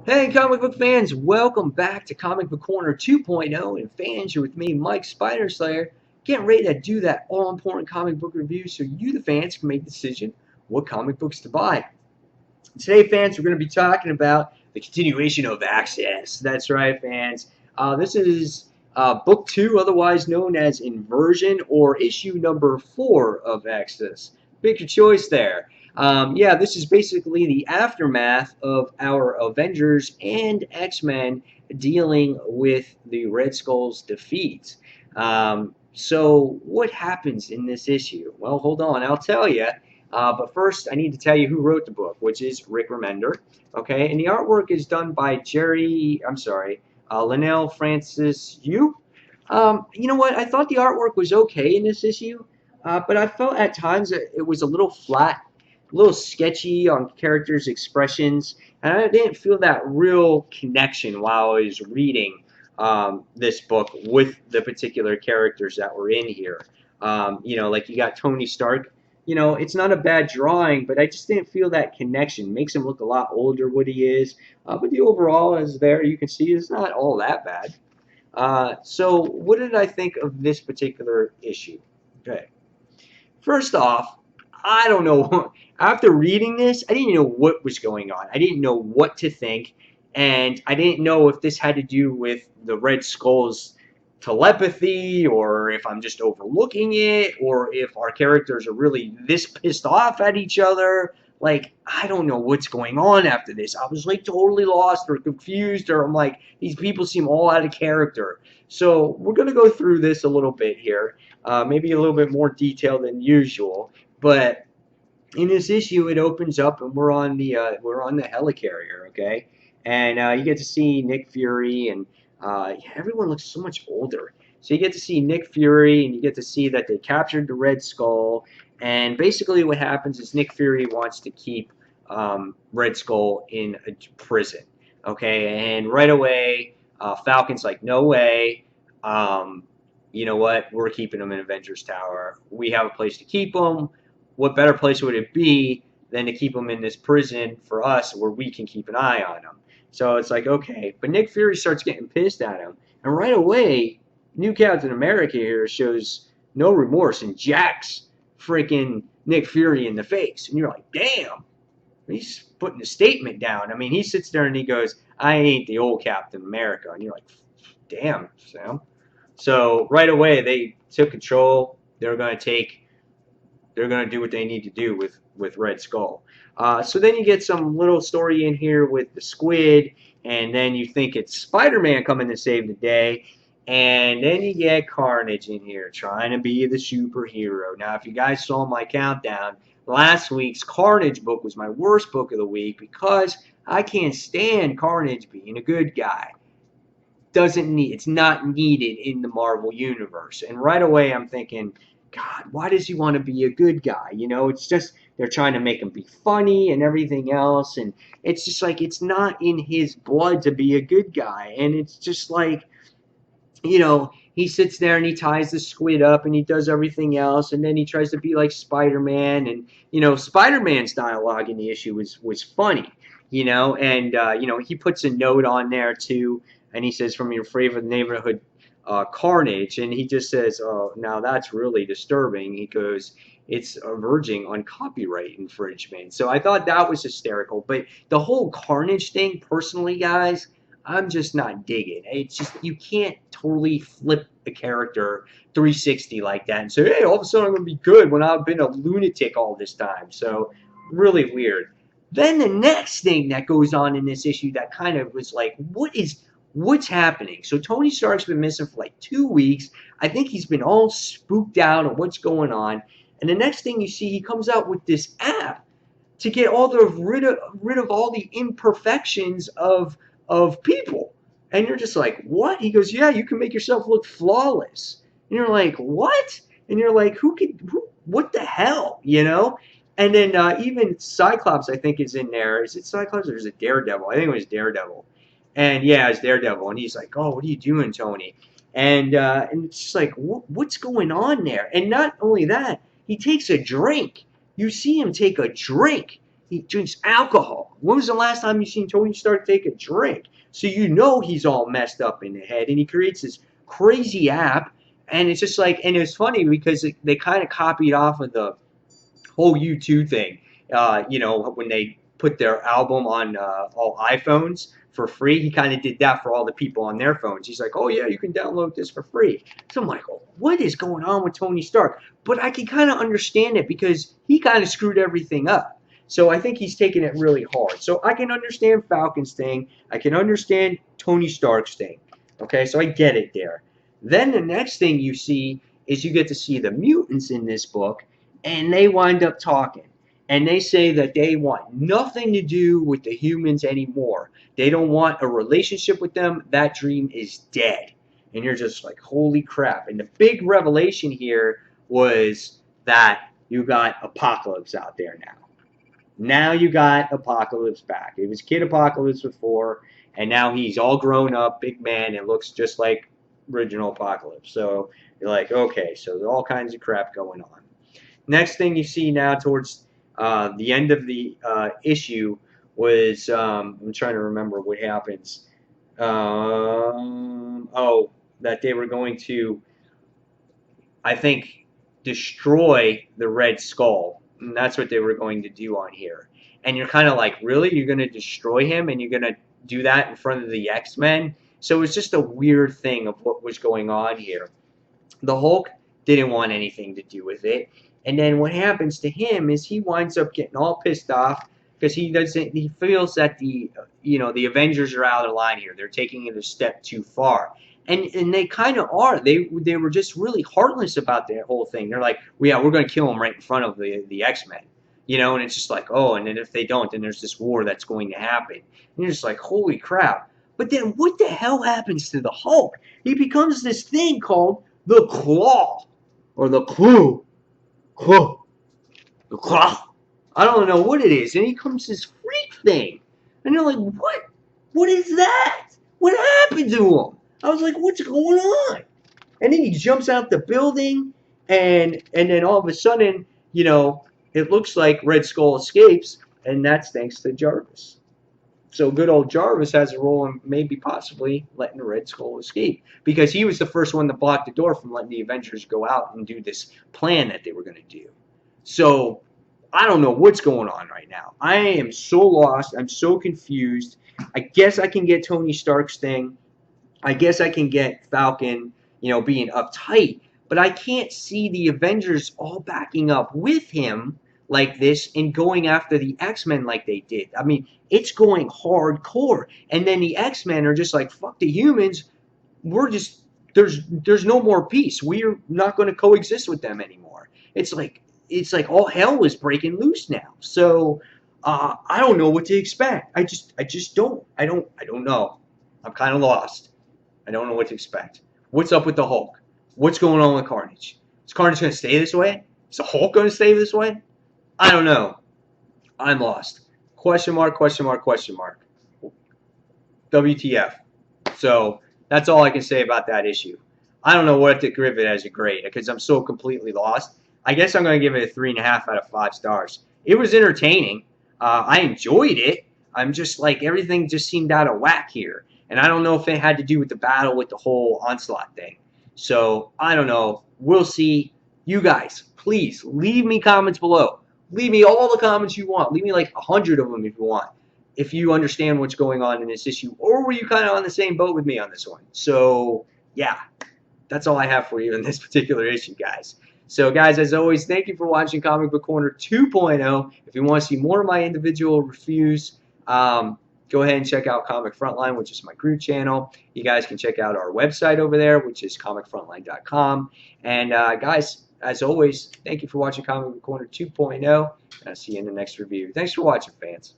Hey, comic book fans, welcome back to Comic Book Corner 2.0. And fans, you're with me, Mike Spider Slayer, getting ready to do that all important comic book review so you, the fans, can make a decision what comic books to buy. Today, fans, we're going to be talking about the continuation of Access. That's right, fans. This is book 2, otherwise known as Inversion, or issue number 4 of Access. Pick your choice there. Yeah, this is basically the aftermath of our Avengers and X-Men dealing with the Red Skull's defeat. So, what happens in this issue? Well, hold on, I'll tell you. But first, I need to tell you who wrote the book, which is Rick Remender. Okay, and the artwork is done by Linnell Francis Yu. You know what? I thought the artwork was okay in this issue, but I felt at times that it was a little flat, a little sketchy on characters' expressions, and I didn't feel that real connection while I was reading this book with the particular characters that were in here. Like you got Tony Stark. It's not a bad drawing, but I just didn't feel that connection. Makes him look a lot older what he is. But the overall is there. You can see it's not all that bad. So what did I think of this particular issue? Okay. First off, I don't know. After reading this, I didn't know what was going on. I didn't know what to think. And I didn't know if this had to do with the Red Skull's telepathy, or if I'm just overlooking it, or if our characters are really this pissed off at each other. Like, I don't know what's going on after this. I was like totally lost or confused, or I'm like, these people seem all out of character. So we're going to go through this a little bit here, maybe a little bit more detail than usual. But in this issue, it opens up and we're on the helicarrier, okay, and you get to see Nick Fury, and everyone looks so much older. So you get to see Nick Fury, and you get to see that they captured the Red Skull, and basically what happens is Nick Fury wants to keep Red Skull in a prison, okay, and right away Falcon's like, no way. You know what? We're keeping him in Avengers Tower. We have a place to keep him. What better place would it be than to keep him in this prison for us where we can keep an eye on him? So it's like, okay. But Nick Fury starts getting pissed at him. And right away, new Captain America here shows no remorse and jacks freaking Nick Fury in the face. And you're like, damn. He's putting a statement down. I mean, he sits there and he goes, I ain't the old Captain America. And you're like, damn, Sam. So right away, they took control. They're going to do what they need to do with Red Skull. So then you get some little story in here with the squid, and then you think it's Spider-Man coming to save the day, and then you get Carnage in here trying to be the superhero. Now, if you guys saw my countdown, last week's Carnage book was my worst book of the week because I can't stand Carnage being a good guy. It's not needed in the Marvel universe. And right away I'm thinking, God, why does he want to be a good guy? It's just they're trying to make him be funny and everything else, and it's just like it's not in his blood to be a good guy. And it's just like, he sits there and he ties the squid up and he does everything else, and then he tries to be like Spider-Man, and Spider-Man's dialogue in the issue was funny, and he puts a note on there too, and he says, from your favorite neighborhood, Carnage, and he just says, oh, now that's really disturbing. He goes, it's verging on copyright infringement. So I thought that was hysterical, but the whole Carnage thing, personally, guys, I'm just not digging. It's just, you can't totally flip a character 360 like that and say, hey, all of a sudden I'm going to be good when I've been a lunatic all this time. So really weird. Then the next thing that goes on in this issue that kind of was like, what's happening? So Tony Stark's been missing for like 2 weeks. I think he's been all spooked out on what's going on. And the next thing you see, he comes out with this app to get rid of all the imperfections of people. And you're just like, what? He goes, yeah, you can make yourself look flawless. And you're like, what? And you're like, what the hell, And then even Cyclops, I think, is in there. Is it Cyclops or is it Daredevil? I think it was Daredevil. And yeah, it's Daredevil. And he's like, oh, what are you doing, Tony? And it's just like, what's going on there? And not only that, he takes a drink. You see him take a drink. he drinks alcohol. When was the last time you seen Tony Stark take a drink? So you know he's all messed up in the head, and he creates this crazy app, and it's just like, and it's funny because they kind of copied off of the whole U2 thing. When they put their album on all iPhones for free, he kind of did that for all the people on their phones. He's like, oh yeah, you can download this for free. So I'm like, oh, what is going on with Tony Stark? But I can kind of understand it because he kind of screwed everything up. So I think he's taking it really hard. So I can understand Falcon's thing. I can understand Tony Stark's thing. Okay, so I get it there. Then the next thing you see is you get to see the mutants in this book, and they wind up talking. And they say that they want nothing to do with the humans anymore. They don't want a relationship with them. That dream is dead. And you're just like, holy crap. And the big revelation here was that you got Apocalypse out there now. Now you got Apocalypse back. It was Kid Apocalypse before, and now he's all grown up, big man, and looks just like original Apocalypse. So you're like, okay, so there's all kinds of crap going on. Next thing you see now towards the end of the issue was, I'm trying to remember what happens. That they were going to, I think, destroy the Red Skull. And that's what they were going to do on here. And you're kind of like, really? You're going to destroy him and you're going to do that in front of the X-Men? So it's just a weird thing of what was going on here. The Hulk didn't want anything to do with it. And then what happens to him is he winds up getting all pissed off because he feels that the Avengers are out of line here. They're taking it a step too far. And they kind of are. They were just really heartless about that whole thing. They're like, well, yeah, we're going to kill him right in front of the X-Men. And it's just like, oh, and then if they don't, then there's this war that's going to happen. And you're just like, holy crap. But then what the hell happens to the Hulk? He becomes this thing called the Claw. Or the Claw. The Claw. I don't know what it is. And he comes this freak thing. And you're like, what? What is that? What happened to him? I was like, what's going on? And then he jumps out the building, and then all of a sudden, it looks like Red Skull escapes, and that's thanks to Jarvis. So good old Jarvis has a role in maybe possibly letting the Red Skull escape, because he was the first one to block the door from letting the Avengers go out and do this plan that they were going to do. So I don't know what's going on right now. I am so lost. I'm so confused. I guess I can get Tony Stark's thing. I guess I can get Falcon, being uptight, but I can't see the Avengers all backing up with him like this and going after the X-Men like they did. I mean, it's going hardcore. And then the X-Men are just like, fuck the humans. We're just, there's no more peace. We're not going to coexist with them anymore. It's like all hell is breaking loose now. So I don't know what to expect. I just don't. I don't know. I'm kind of lost. I don't know what to expect. What's up with the Hulk? What's going on with Carnage? Is Carnage going to stay this way? Is the Hulk going to stay this way? I don't know. I'm lost. Question mark, question mark, question mark. WTF. So that's all I can say about that issue. I don't know what to give it as a grade because I'm so completely lost. I guess I'm going to give it a 3.5 out of 5 stars. It was entertaining. I enjoyed it. I'm just like, everything just seemed out of whack here. And I don't know if it had to do with the battle with the whole Onslaught thing. So, I don't know. We'll see. You guys, please, leave me comments below. Leave me all the comments you want. Leave me like 100 of them if you want. If you understand what's going on in this issue. Or were you kind of on the same boat with me on this one? So, yeah. That's all I have for you in this particular issue, guys. So, guys, as always, thank you for watching Comic Book Corner 2.0. If you want to see more of my individual reviews, go ahead and check out Comic Frontline, which is my group channel. You guys can check out our website over there, which is comicfrontline.com. And, guys, as always, thank you for watching Comic Book Corner 2.0, and I'll see you in the next review. Thanks for watching, fans.